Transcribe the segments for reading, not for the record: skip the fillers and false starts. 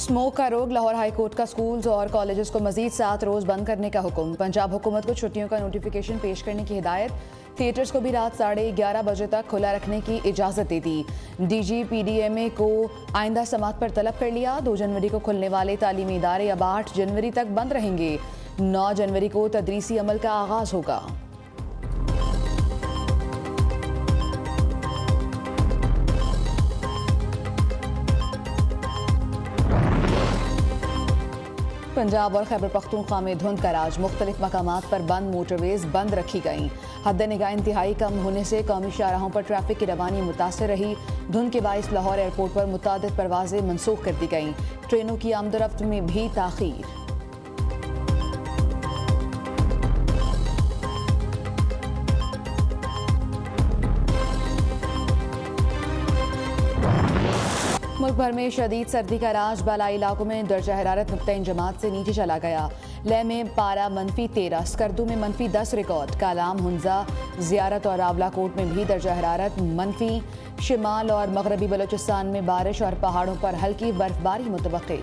Smoke का रोग। Lahore high court का स्कूल्स और कॉलेजेस को मजीद 7 रोज बंद करने का हुक्म। पंजाब हुकूमत को छुट्टियों का नोटिफिकेशन पेश करने की हिदायत। थिएटर्स को भी रात 11:30 बजे तक खुला रखने की इजाज़त दे दी। DGPDMA को आइंदा समात पर तलब कर लिया। 2 जनवरी को खुलने वाले तालीमी इदारे अब 8 जनवरी तक बंद रहेंगे। 9 जनवरी को तदरीसी अमल का आगाज होगा। पंजाब और खैबर पख्तूनख्वा में धुंध का राज। मुख्तलिफ मकामात पर बंद मोटरवेज बंद रखी गईं। हद निगाह इंतहाई कम होने से कौमी शाहराहों पर ट्रैफिक की रवानी मुतासर रही। धुंध के बाइस लाहौर एयरपोर्ट पर मुतादिद परवाजें मनसूख कर दी गईं। ट्रेनों की आमदोरफ्त में भी ताखीर। मुल्क भर में शदीद सर्दी का राज। बालाई इलाकों में दर्जा हरारत नुक्ता जमात से नीचे चला गया। लेह में पारा -13, स्कर्दू में -10 रिकॉर्ड। कालाम, हुंजा, जियारत और रावलाकोट में भी दर्जा हरारत -। शिमाल और मगरबी बलोचिस्तान में बारिश और पहाड़ों पर हल्की बर्फबारी मुतवक्के।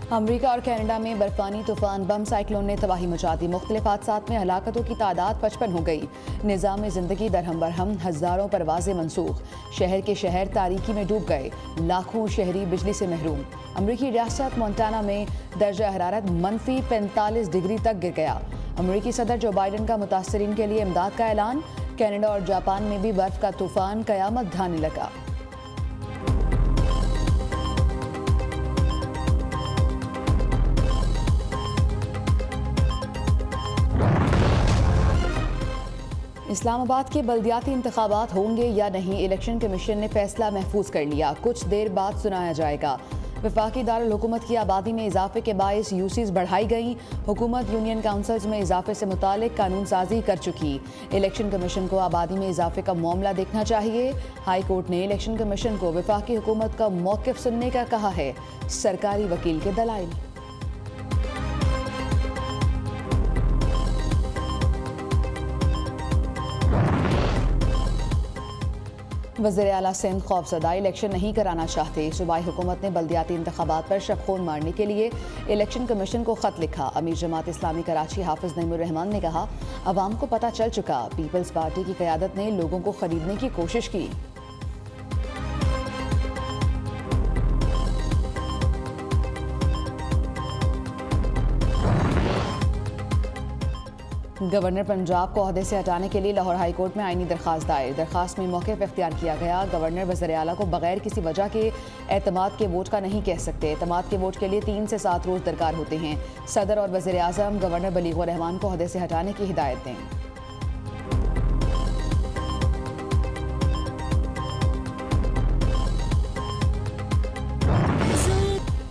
अमरीका और कनाडा में बर्फानी तूफान बम साइक्लोन ने तबाही मचा दी। मुख्तलिफ हादसात में हलाकतों की तादाद 55 हो गई। निज़ाम ज़िंदगी दरहम बरहम। हज़ारों परवाजें मनसूख। शहर के शहर तारीकी में डूब गए। लाखों शहरी बिजली से महरूम। अमरीकी रियासत मोंटाना में दर्जा हरारत -45 डिग्री तक गिर गया। अमरीकी सदर जो बाइडन का मुतासरीन के लिए इमदाद का ऐलान। कनाडा और जापान में भी बर्फ का तूफान कयामत ढाने लगा। इस्लामाबाद के बल्दियाती इंतखाबात होंगे या नहीं, इलेक्शन कमीशन ने फैसला महफूज कर लिया। कुछ देर बाद सुनाया जाएगा। वफाकी दारुल हुकूमत की आबादी में इजाफे के बायस यूसीज बढ़ाई गई। हुकूमत यूनियन काउंसिल्स में इजाफे से मुतालिक कानून साजी कर चुकी। इलेक्शन कमीशन को आबादी में इजाफे का मामला देखना चाहिए। हाई कोर्ट ने इलेक्शन कमीशन को वफाकी हुकूमत का मौक़िफ़ सुनने का कहा है। सरकारी वकील के दलाइल। वज़ीर आला सिंध खौफजदा, इलेक्शन नहीं कराना चाहते। सूबाई हुकूमत ने बल्दियाती इंतखाबात पर शबखून मारने के लिए इलेक्शन कमीशन को ख़त लिखा। अमीर जमात इस्लामी कराची हाफिज़ नईमुर रहमान ने कहा, अवाम को पता चल चुका। पीपल्स पार्टी की क़यादत ने लोगों को ख़रीदने की कोशिश की। गवर्नर पंजाब को ओहदे से हटाने के लिए लाहौर हाई कोर्ट में आईनी दरखास्त दायर। दरखास्त में मौक़िफ़ इख्तियार किया गया। गवर्नर वज़ीर आला को बगैर किसी वजह के एतमाद के वोट का नहीं कह सकते। एतमाद के वोट के लिए 3 से 7 रोज़ दरकार होते हैं। सदर और वज़ीर आज़म गवर्नर बलीग़ुर रहमान को ओहदे से हटाने की हिदायत दें।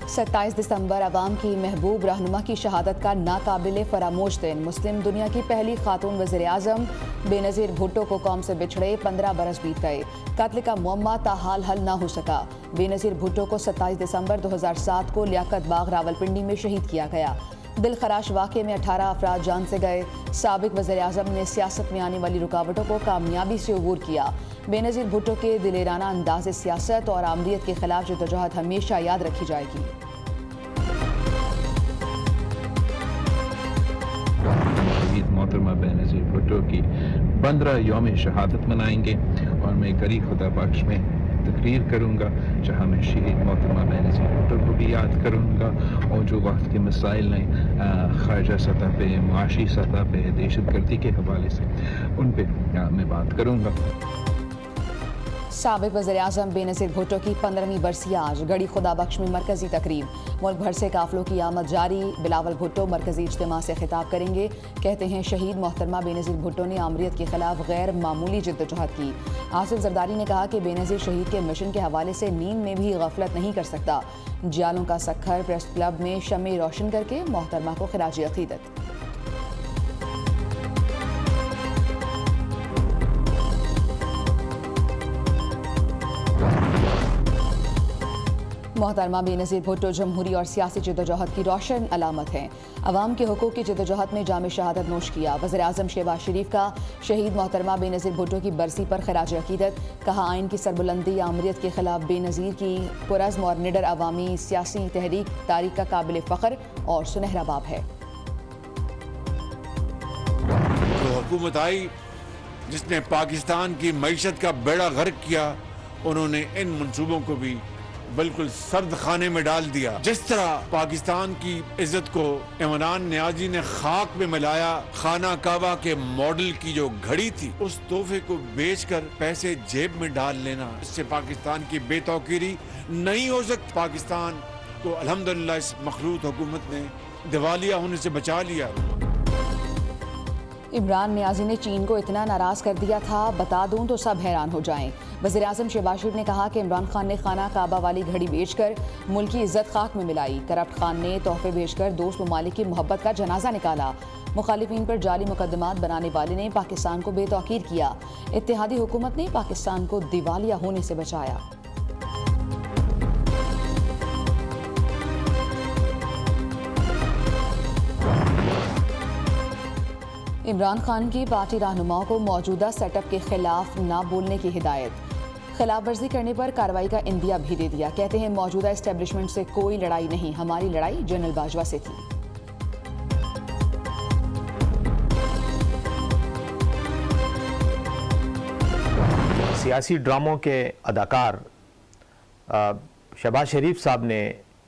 27 दिसंबर अवाम की महबूब रहनुमा की शहादत का नाकाबिले फरामोश दिन। मुस्लिम दुनिया की पहली खातून वज़ीर आज़म बेनज़ीर भुट्टो को कौम से बिछड़े 15 बरस बीत गए। कत्ल का मुअम्मा ताहाल हल न हो सका। बेनज़ीर भुट्टो को 27 दिसंबर 2007 को लियाकत बाग रावलपिंडी में शहीद किया गया। दिल खराश वाक़े में 18 अफराद जान से गए। साबिक वज़ीर आज़म ने सियासत में आने वाली रुकावटों को कामयाबी से अबूर किया। बेनज़ीर भुट्टो के दिलेराना अंदाज़ सियासत और आमरीत के खिलाफ जद्दोजहद हमेशा याद रखी जाएगी। मोहतरमा बेनज़ीर भुट्टो की 15 यौम शहादत मनाएंगे और मैं करी खुदा बख्श में तकरीर करूँगा, जहाँ मैं शहीद मोहतरमा बेनज़ीर भुट्टो को भी याद करूँगा और जो वक्त के मसाइल ने ख़ारजा सतह पे, मुआशी सतह पे, दहशतगर्दी के हवाले से उन पर मैं बात करूँगा। साबिक वज़ीर आज़म बेनज़ीर भुट्टो की 15वीं बरसी आज गड़ी खुदा बख्श में मरकज़ी तकरीब। मुल्क भर से काफ़िलों की आमद जारी। बिलावल भुट्टो मरकज़ी इज्तिमा से खिताब करेंगे। कहते हैं, शहीद मोहतरमा बेनज़ीर भुट्टो ने आमरीत के खिलाफ गैर मामूली जद्दोजहद की। आसिफ जरदारी ने कहा कि बेनज़ीर शहीद के मिशन के हवाले से नींद में भी गफलत नहीं कर सकता। जालों का सखर प्रेस क्लब में शमे रोशन करके मोहतरमा को खिराज अक़ीदत। मोहतरमा बेनज़ीर भुट्टो जमहूरी और सियासी जदोजहद की रोशन अलामत हैं। अवाम के हुकूक की जदोजहद में जाम शहादत नोश किया। वज़ीर आज़म शहबाज शरीफ का शहीद मोहतरमा बेनज़ीर भुट्टो की बरसी पर खराज अकीदत। कहा, आइन की सरबुलंदी आमरीत के खिलाफ बेनज़ीर की पुरज़्म और निडर अवामी सियासी तहरीक तारीख का काबिल फ़ख्र और सुनहरा बाब है। जो हुकूमत आई जिसने पाकिस्तान की मईशत का बेड़ा गर्क किया, उन्होंने इन मंसूबों को भी बिल्कुल सर्द खाने में डाल दिया। जिस तरह पाकिस्तान की इज्जत को इमरान नियाजी ने खाक में मिलाया, खाना काबा के मॉडल की जो घड़ी थी उस तोहफे को बेचकर पैसे जेब में डाल लेना, इससे पाकिस्तान की बेतौकीरी नहीं हो सकती। पाकिस्तान को अल्हम्दुलिल्लाह इस मखलूत हुकूमत ने दिवालिया होने से बचा लिया। इमरान नियाजी ने चीन को इतना नाराज कर दिया था, बता दूं तो सब हैरान हो जाएं। वज़ीर आज़म शहबाज शरीफ ने कहा कि इमरान खान ने खाना काबा वाली घड़ी बेचकर मुल्क की इज्जत खाक में मिलाई। करप्ट खान ने तोहफे बेचकर दोस्त ममालिक की मोहब्बत का जनाजा निकाला। मुखालिफिन पर जाली मुकदमात बनाने वाले ने पाकिस्तान को बेतौकीर किया। इत्तेहादी हुकूमत ने पाकिस्तान को दिवालिया होने से बचाया। इमरान खान की पार्टी रहनुमाओं को मौजूदा सेटअप के खिलाफ ना बोलने की हिदायत। खिलाफ वर्जी करने पर कार्रवाई का इंदिया भी दे दिया। कहते हैं मौजूदा एस्टेब्लिशमेंट से कोई लड़ाई नहीं, हमारी लड़ाई जनरल बाजवा से थी। सियासी ड्रामों के अदाकार शहबाज शरीफ साहब ने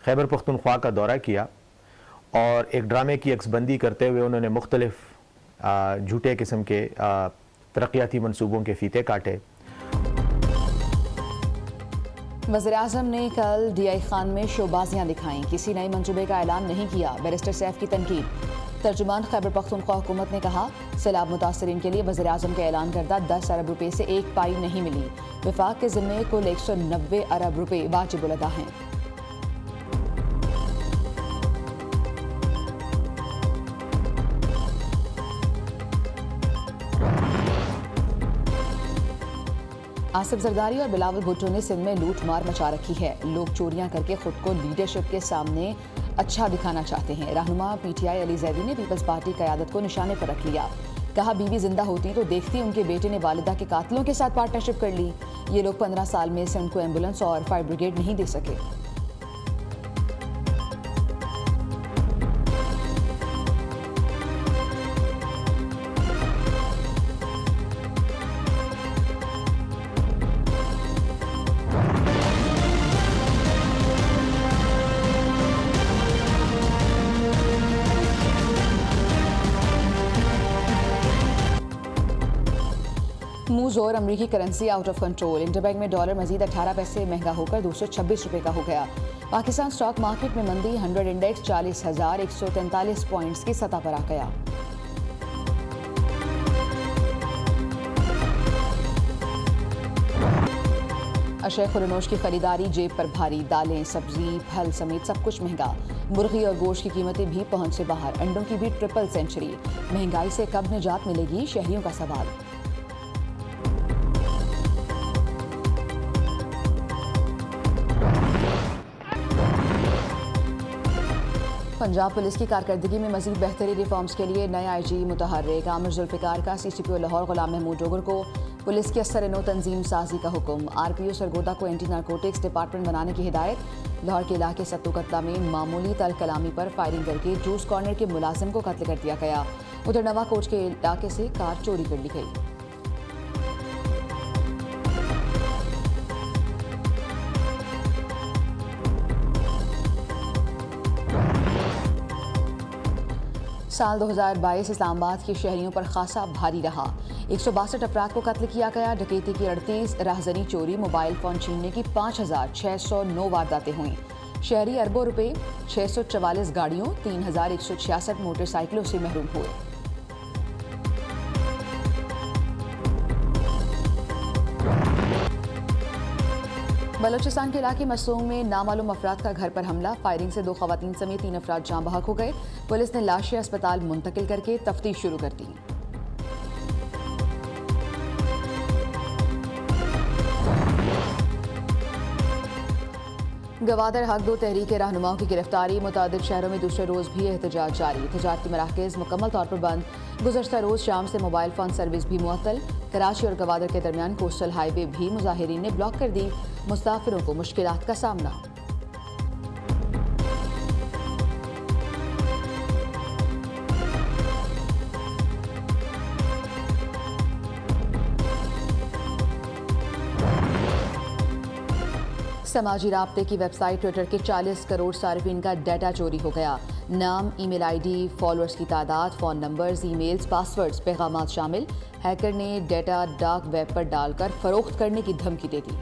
खैबर पख्तूनख्वा का दौरा किया और एक ड्रामे की अक्सबंदी करते हुए उन्होंने मुख्तलिफ झूठे किस्म के तरक्याती मंसूबों के फीते काटे। वज़ीर आज़म ने कल DI खान में शोबाजियां दिखाईं, किसी नए मंसूबे का ऐलान नहीं किया। बैरिस्टर सैफ की तनकीद। तर्जुमान खैबर पख्तूनख्वा हुकूमत ने कहा, सैलाब मुतासरीन के लिए वज़ीर आज़म के ऐलान करदा 10 अरब रुपये से एक पाई नहीं मिली। विफाक के ज़िम्मे कुल 190 अरब रुपये वाजिबुल अदा हैं। आसिफ जरदारी और बिलावल भुट्टो ने सिंध में लूट मार मचा रखी है। लोग चोरियां करके खुद को लीडरशिप के सामने अच्छा दिखाना चाहते हैं। रहनुमा PTI अली जैदी ने पीपल्स पार्टी क़यादत को निशाने पर रख लिया। कहा, बीवी जिंदा होती तो देखती उनके बेटे ने वालिदा के कातलों के साथ पार्टनरशिप कर ली। ये लोग 15 साल में सिंध को एम्बुलेंस और फायर ब्रिगेड नहीं दे सके। मुंह जोर अमरीकी currency out of control. Interbank में डॉलर मजीद 18 पैसे महंगा होकर 226 रुपये का हो गया। पाकिस्तान स्टॉक मार्केट में मंदी, 100 इंडेक्स 40,143 पॉइंट्स की सतह पर आ गया। अशय खुरनोश की खरीदारी जेब पर भारी। दालें, सब्जी, फल समेत सब कुछ महंगा। मुर्गी और गोश्त की कीमतें भी पहुंच से बाहर। अंडों की भी ट्रिपल सेंचुरी। महंगाई से कब निजात मिलेगी, शहरियों का सवाल। पंजाब पुलिस की कारकर्दगी में मजीद बेहतरी रिफॉर्म्स के लिए नया IG मुतहर्रिक। आमिर जुल्फ़िकार का CCPO लाहौर गुलाम महमूद डोगर को पुलिस की असर-ए-नौ तंजीम साजी का हुक्म। RPO सरगोदा को एंटी नारकोटिक्स डिपार्टमेंट बनाने की हिदायत। लाहौर के इलाके सत्तू कतला में मामूली तल कलामी पर फायरिंग करके जूस कॉर्नर के मुलाजिम को कत्ल कर दिया गया। उधर नवा कोच के इलाके से कार चोरी कर ली गई। साल 2022 इस्लामाबाद के शहरियों पर खासा भारी रहा। 162 अफराद को कत्ल किया गया। डकैती की 38, राहजनी चोरी, मोबाइल फ़ोन छीनने की 5,609 वारदातें हुई। शहरी अरबों रुपए, 644 गाड़ियों, 3,166 मोटरसाइकिलों से महरूम हुए। बलोचिस्तान के इलाके मसूंग में नामालूम अफराद का घर पर हमला। फायरिंग से 2 खवातीन समेत 3 अफराद जाँ बहक हो गए। पुलिस ने लाशें अस्पताल मुंतकिल करके तफ्तीश शुरू कर दी। गवादर हक दो तहरीक रहनुमाओं की गिरफ्तारी, मुतादिद शहरों में दूसरे रोज़ भी एहतजाज जारी। तजारती मराकज़ मुकम्मल तौर पर बंद, गुज़श्ता रोज़ शाम से मोबाइल फ़ोन सर्विस भी मुअत्तल। कराची और गवादर के दरमियान कोस्टल हाईवे भी मुजाहिरीन ने ब्लॉक कर दी, मुसाफिरों को मुश्किलात का सामना। समाजी राब्ते की वेबसाइट ट्विटर के 40 करोड़ सार्फिन का डाटा चोरी हो गया। नाम, ईमेल आईडी, फॉलोअर्स की तादाद, फ़ोन नंबर्स, ईमेल्स, पासवर्ड्स, पैगामात शामिल। हैकर ने डाटा डार्क वेब पर डालकर फ़रोख्त करने की धमकी दे दी।